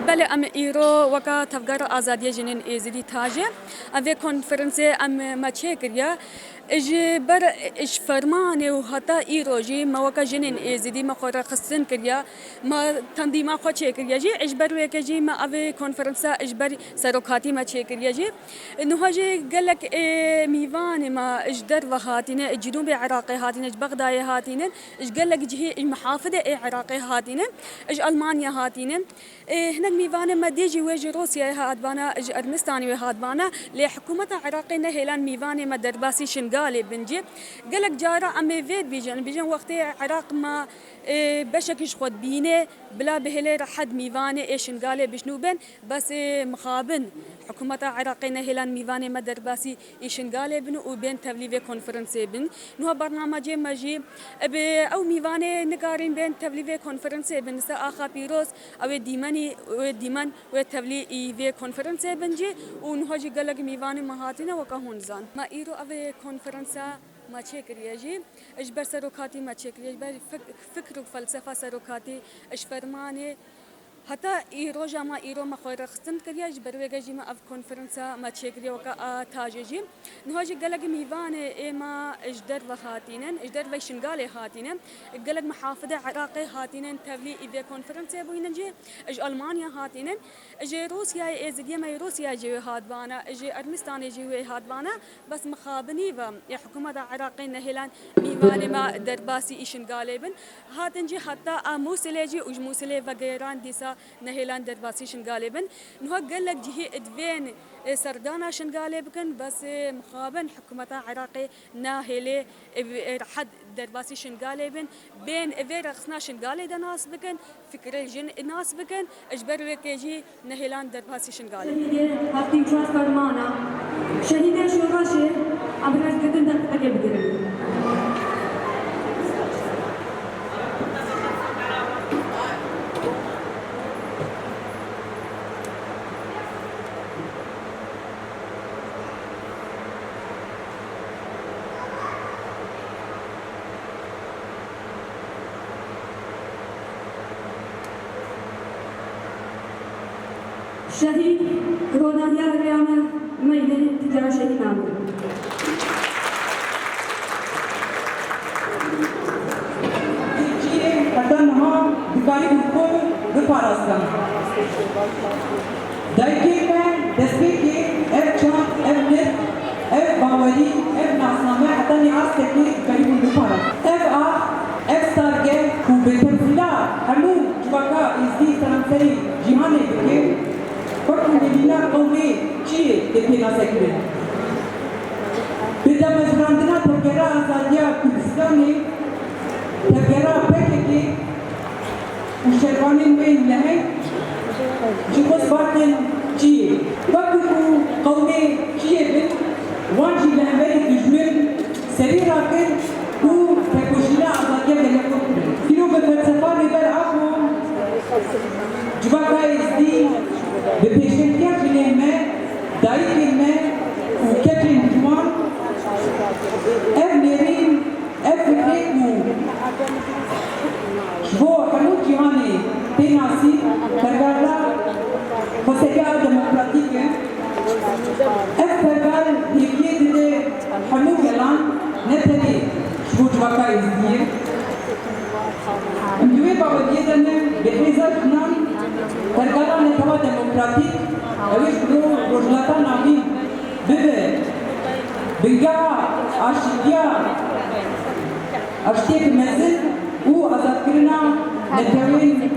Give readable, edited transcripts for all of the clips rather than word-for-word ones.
بله ام ایرو وکا تفگر آزادی جنین ازدی تاجه اوه کنفرانس ام ما چه کریا اج فرمانه و حتی ایروجی ما وکا جنین ازدی ما خورا خستن کریا ما تنظیم خو چه کریا جی اجبر وکجی ما اوه کنفرانس اجبر سرکاتی ما چه کریا جی نهاجی قالك ميوان ما اجدر وهاتنا جنوب العراق هاتنا بغداد هاتنا اج قالك جهي المحافظه العراقيه هاتنا اج المانيا هاتنا هناك ميوان ما ديجي ويجي روسيا هاتبانا اج ارمستاني هاتبانا لحكومه العراقيه هيلان ميوان ما درباسي شنقالي بنجي قالك جارا ام فيد بيجن وقت العراق ما بشكش خود بينه بلا بهله حد ميوان ايشن قال بشنوبن بس مخابن حكومه العراقيه هيلان ميوان ما درباسي ايشن قال بن وبين تبليف كونفرنس بن نو برنامج ماجي او ميوان نقارن بين تبليف كونفرنس بن سا اخا بيروس او ديمان وتبلي في كونفرنس بنجي ونهجي قالك ميوان مهاتنا وكهونزان ما ايرو او كونفرنس ما تشكر يجي اجبر سروكاتي ما تشكر اجبر فكر وفلسفه سروكاتي اش فرمانه حتى ايرو جاما ايرو ما خير خستن كريا اجبر وجي ما اف كونفرنس ما تشكر وكا تاجي نهاجي قالك ميفان اما اجدر وهاتينن اجدر وشنغالي هاتينن قالك محافظه عراقي هاتينن تبلي اذا كونفرنس بوينجي اج المانيا هاتينن اجي روسيا ازدي ما روسيا جي هاتبانا اجي ارمستان جي هاتبانا بس مخابني يا حكومه العراقي نهلان ميفان ما درباسي شنغالي بن هاتنجي حتى موسلجي وج موسلي وغيران ديسا نهيلان درباسي شنغالبن نهو قال لك جهي ادفين سردانا شنغالبكن بس مخابن حكومة عراقي ناهيلي حد درباسي شنغالبن بين افير رخصنا شنغالي دا ناس بكن فكر الجن ناس بكن اجبر وكيجي نهيلان درباسي شنغالي هاتي چوار فرمانا شهيد شوراشي ابراز قدن دقيقه بدرن شهيد روناليا ريانا ميدان تجارة شهيد نامو پتنها دکاری بکن بپارستم دایکی من دستی که اف چان اف نت اف باوری اف ناسنامه حتی نیاز تکی دکاری بپارست اف آخ اف سارگه کو بتفلا همو جواکا ازدی سلامتری جهانی بکر وقت مدينة قومي شيء تبينا سكبر. بدأ مزرعتنا تجارة آزادية كردستاني تجارة بكتي وشربانين بين لهي جبوس بارتن شيء. وقت قومي شيء بن وانجي لهمري تجمل سريع راكن و تكوشنا آزادية بلكم. كيلو بفلسفة ربال عفو جباكا ازدي بپیشنگی کلمه دایی کلمه و کترین جوان اف نرین اف فکر و شبو همون جهانی تیناسی پرگرده خسگاه دموکراتیک اف پرگر هیویه دیده همون گلان نتنی شبو جواکا ازدیه امجوی باودیه دنه بحیزه کنان پرگرده نتوا دموکراتیک اویش برو روزلاتا نامی ببه بنگاه آشتیا آشتیک مزد او آزاد کرنا نتوین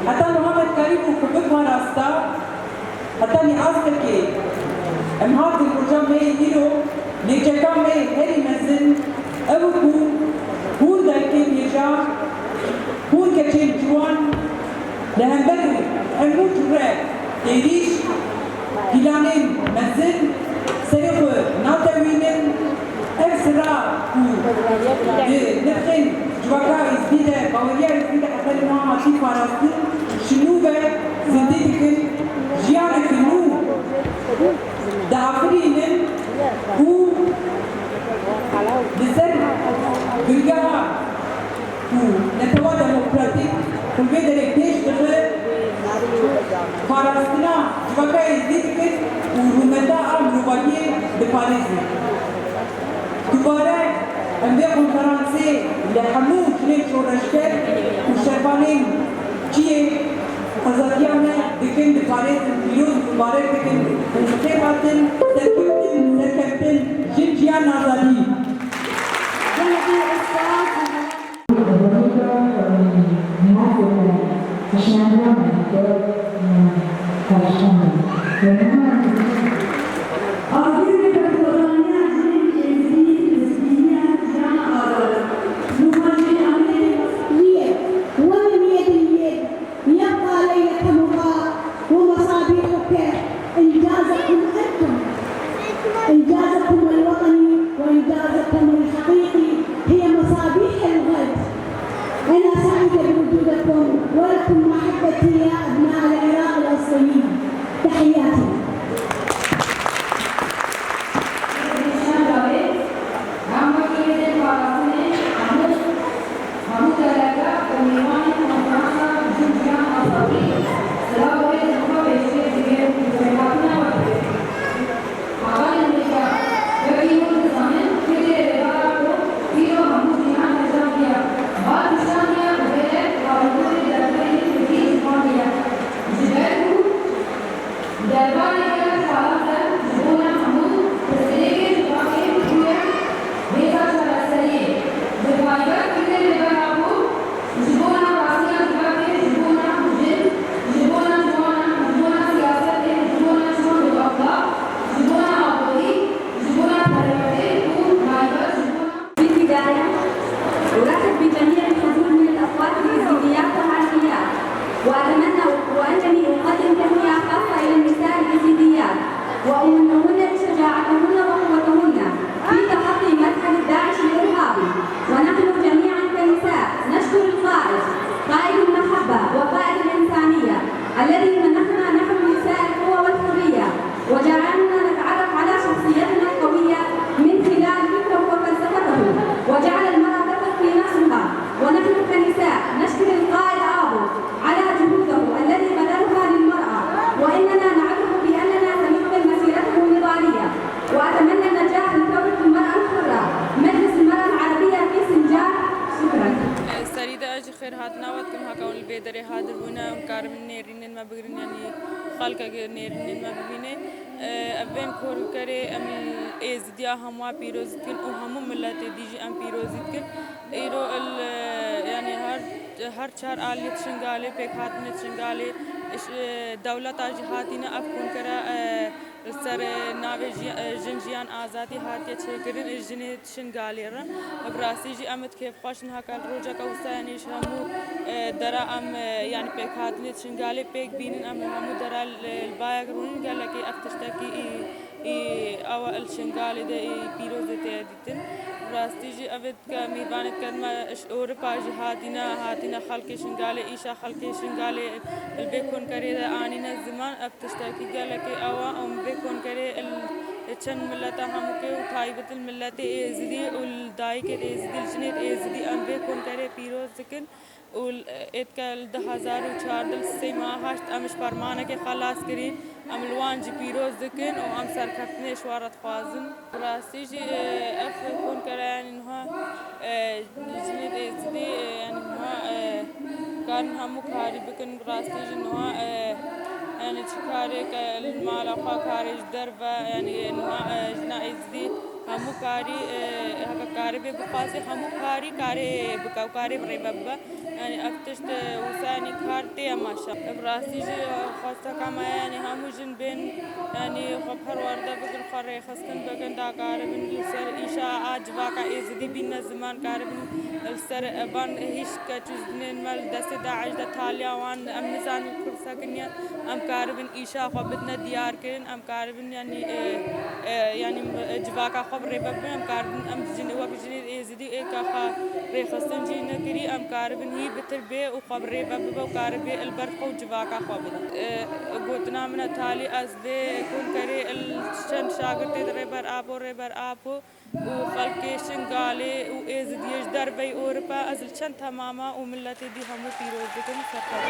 حتی محمد کریم و خوبک ماراستا حتی نیاز تکی امهات الپروژه می ایرو نیچکا می هری مزد او هون دایکی میجا هون کچین جوان لهمبرو الموت الراب تيريش هلانين مزن سيخو ناتوينين افسرا نفخن جواكا ازبيدة باوريا ازبيدة حتى لما عشي فارستن شنوبة زنديتكن جيانك النو دعفرينين هو لسر برقاها هو نتوا ديمقراطيك كل بيدرك تيش دخل Parastina civaka ezdi dikit û rûmeta a mirovagiyê diparêzin. Dubare em vê konferansê li hemû jinên şoreşger û şervanên ciyê azadiya me dikin diparêzin pîroz mübarek dikin û xêbatin serkeftin jin ciyan azadî. إنجازكم الوطني وإنجازكم الحقيقي هي مصابيح الغد. أنا سعيدة بوجودكم ولكم محبتي يا أبناء العراق الأصليين. تحياتي. وأنني أقدم تهنئة خاصة إلى النساء اليزيديات وأمنهن بشجاعتهن وقوتهن في تخطي مدخل الداعش الإرهابي. ونحن جميعا كنساء نشكر القائد، قائد المحبة وقائد الإنسانية الذي منحنا نحن نساء القوة والحرية وجعلنا نتعرف على شخصيتنا القوية من خلال فكره وفلسفته، وجعل المرأة تثق في نفسها. ونحن كنساء نشكر القائد آبو على جهوده الذي بذلها للمرأة، وإننا نعرف بأننا سنكمل مسيرته النضالية. وأتمنى النجاح لثورة المرأة الحرة مجلس المرأة العربية في سنجار. شكرا. سريدة أجي خير هاتنا واتكم هكاون البيدري هادر بنا مكار من نيرين ما بقرن يعني خالك نيرين ما ببينه أبين كورو كري أم إزديا هموا بيروزكن وهمو ملاتي ديجي أم بيروزكن إيرو يعني هر چار آلية شنغالي بيك هاتنة شنغالي دولة جهاتنا أبكون كرا سر ناوی جنجیان آزادی هاتیه چکرین جنیت شنگالی را براسی جی امت که خوش نه کل روزا که وسایانیش همو درا ام یعنی پیکات نیت شنگالی پیک بینن ام همو درا البايع رونين قال لك افتشتكي او الشنگالی ده پیروز تهدیدن براسی جی ابد که میبانت کدم اورپا هاتینا خلق شنگالی ایشا خلق شنگالی البيكون كريه آنينا زمان افتشتكي قال لك او بيكون كريه چن ملتا همو که تایبت الملت ازدی والداي که ازدی الجنید ازدی ام بيكون كريه پیروز کن ول اتکل 2004 دل سی ماه هشت امش فرمانه که خلاص کرین ام الوان جی پیروز دکن و ام سرکفتنه شوارت خوازن راستی جی اف کن کرا يعني انها جنید ازدی يعني انها كان همو كاري بكن راستی جی انها يعني تشكاري المال أخا كاري دربة يعني انها جنا ازدی همو كاري هكا كاري بقاسي همو كاري بكاو كاري بريبابا يعني افتشت وساني كارتي ماشا براسي جي خاصة كما يعني همو جن بين يعني خبر ورده بكن خري خستن بكن دا كاربن السر إشاء جواكا ازدي بينا زمان كاربن السر بان هيش كتوزنين مال دست داعش دا تاليا وان ام نزان الكرسا كنيا ام كاربن إشاء خبتنا ديار كرن ام كاربن يعني جواكا خبر بابن ام كاربن ام جن وقت جن ازدي ايكا خري خستن جي نكري ام كاربن هي بتربي وخبري بابا وكاربي البرق وجواكا خبدا قوتنا من تالي أزدي كون كري الشن شاغرتي ريبر آبو وخلقي شنغالي وإزديش دربي أوروبا أزل شن تماما وملتي دي همو فيروز دكن سفر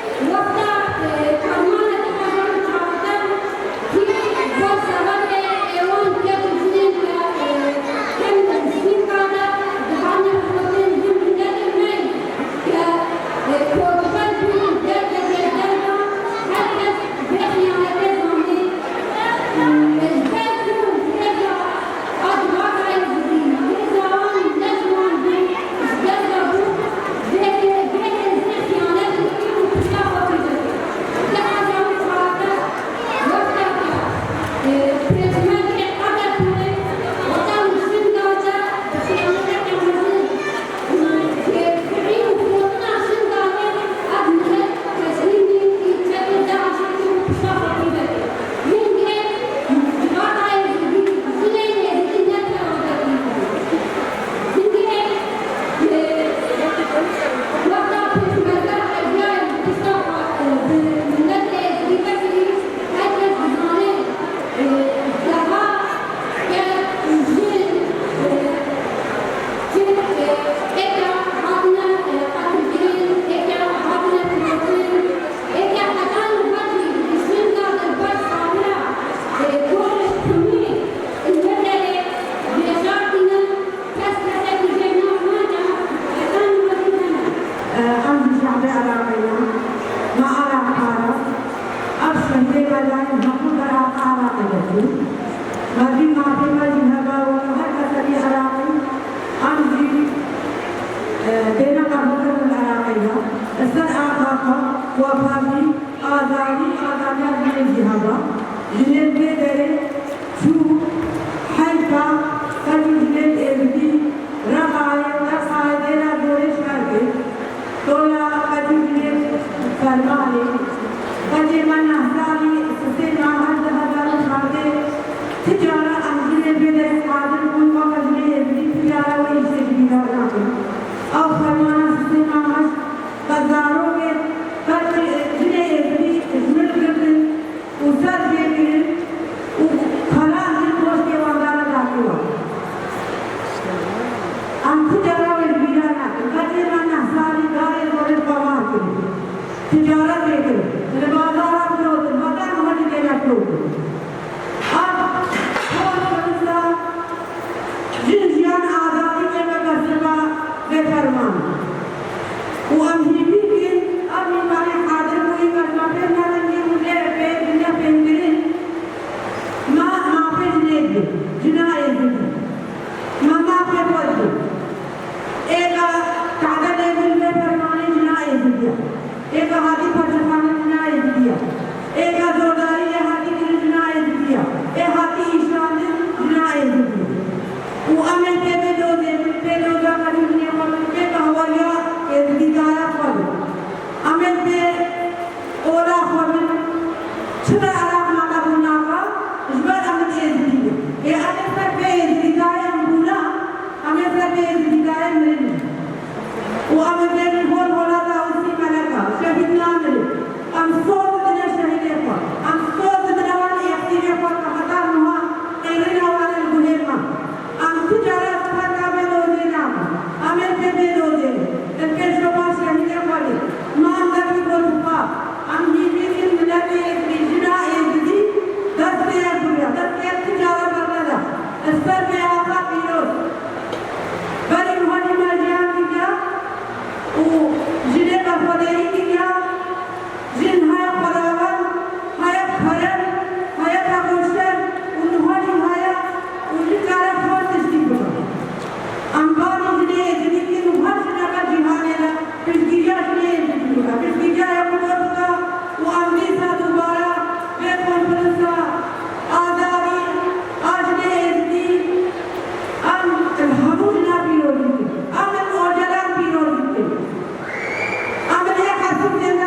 Amen.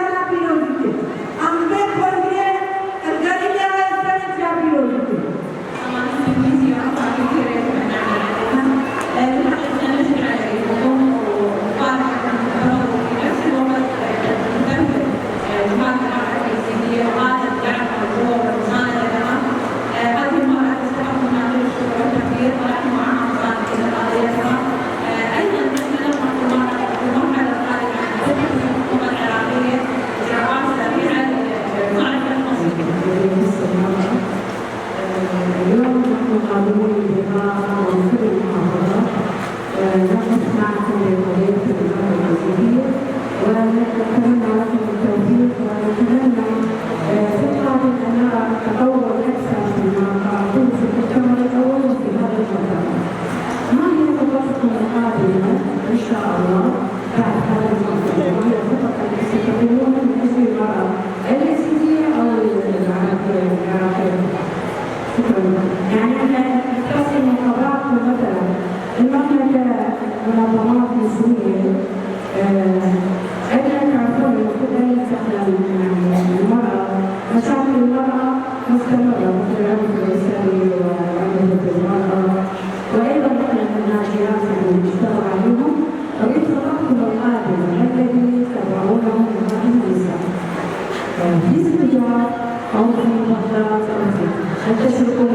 الذين تبعونهم من هذه الإسلام. حزب الدعاء أو في المحلات أن تسلكوا